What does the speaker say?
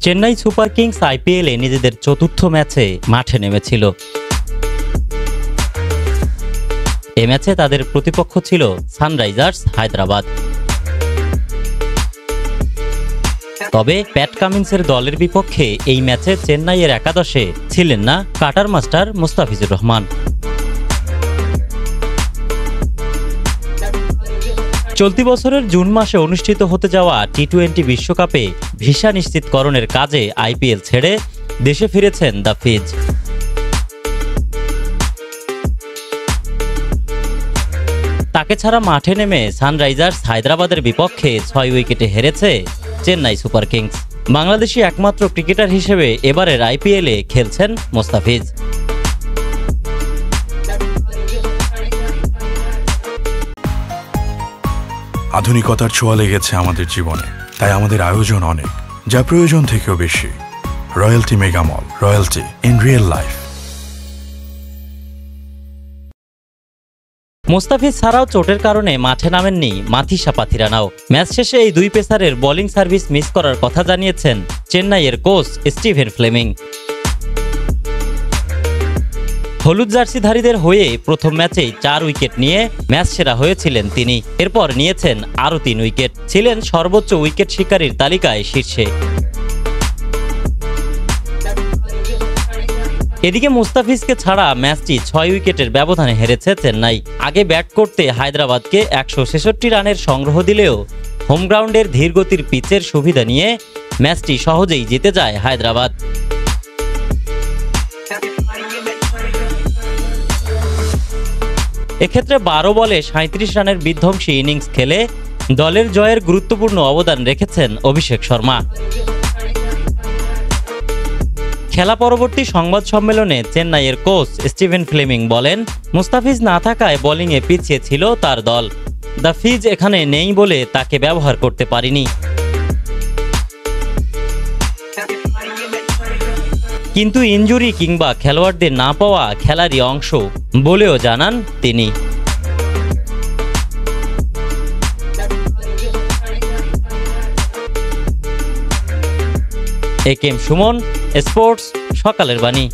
Chennai super Kings আইপিএলে নিজেদের চতুর্থ ম্যাচে মাঠে নেমেছিল। এ ম্যাচে তাদের প্রতিপক্ষ ছিল সানরাইজার্স হায়দ্রাবাদ। তবে প্যাট কামিন্সের দলের বিপক্ষে এই ম্যাচে চেন্নাইয়ের একাদশে ছিলেন না কাটার মাস্টার মুস্তাফিজুর রহমান। চলতি বছরের জুন মাসে অনুষ্ঠিত হতে যাওয়া টি-20 বিশ্বকাপে ভিসা নিশ্চিতকরণের কাজে আইপিএল ছেড়ে দেশে ফিরেছেন দ্য ফিজ। তাকে ছাড়া মাঠে নেমে সানরাইজার্স হায়দ্রাবাদের বিপক্ষে 6 উইকেটে হেরেছে চেন্নাই সুপার কিংস। বাংলাদেশি একমাত্র ক্রিকেটার হিসেবে এবারের আইপিএলে খেলছেন মুস্তাফিজ। আধুনিকতার ছোঁয়া লেগেছে আমাদের জীবনে, তাই আমাদের আয়োজন অনেক, যা প্রয়োজন থেকেও বেশি। Royalty mega mall, royalty in real life. Mustafiz ছাড়াও চোটের কারণে মাঠে নামেননি মাথিসা পাথিরানাও। ম্যাচ শেষে এই দুই পেসারের বোলিং সার্ভিস মিস করার কথা জানিয়েছেন চেন্নাইয়ের কোচ স্টিভেন ফ্লেমিং। হলুদ জার্সিধারীদের হয়ে প্রথম ম্যাচেই 4 উইকেট নিয়ে ম্যাচ সেরা হয়েছিলেন তিনি। এরপর নিয়েছেন আরও 3 উইকেট, ছিলেন সর্বোচ্চ উইকেট শিকারীর তালিকায় শীর্ষে। এদিকে মুস্তাফিজকে ছাড়া ম্যাচটি 6 উইকেটের ব্যবধানে হেরেছে চেন্নাই। আগে ব্যাট করতে হায়দ্রাবাদকে 166 রানের সংগ্রহ দিলেও হোম গ্রাউন্ডের ধীরগতির পিচের সুবিধা নিয়ে ম্যাচটি সহজেই জিতে যায় হায়দ্রাবাদ। এক্ষেত্রে 12 বলে 37 রানের বিধ্বংসী ইনিংস খেলে দলের জয়ের গুরুত্বপূর্ণ অবদান রেখেছেন অভিষেক শর্মা। খেলা পরবর্তী সংবাদ সম্মেলনে চেন্নাইয়ের কোচ স্টিভেন ফ্লেমিং বলেন, মুস্তাফিজ না থাকায় বোলিংয়ে পিছিয়ে ছিল তার দল। দ্য ফিজ এখানে নেই বলে তাকে ব্যবহার করতে পারিনি। কিন্তু ইনজুরি কিংবা খেলোয়াড়দের না পাওয়া খেলারই অংশ বলেও জানান তিনি। একেএম সুমন, স্পোর্টস, সকালের বাণী।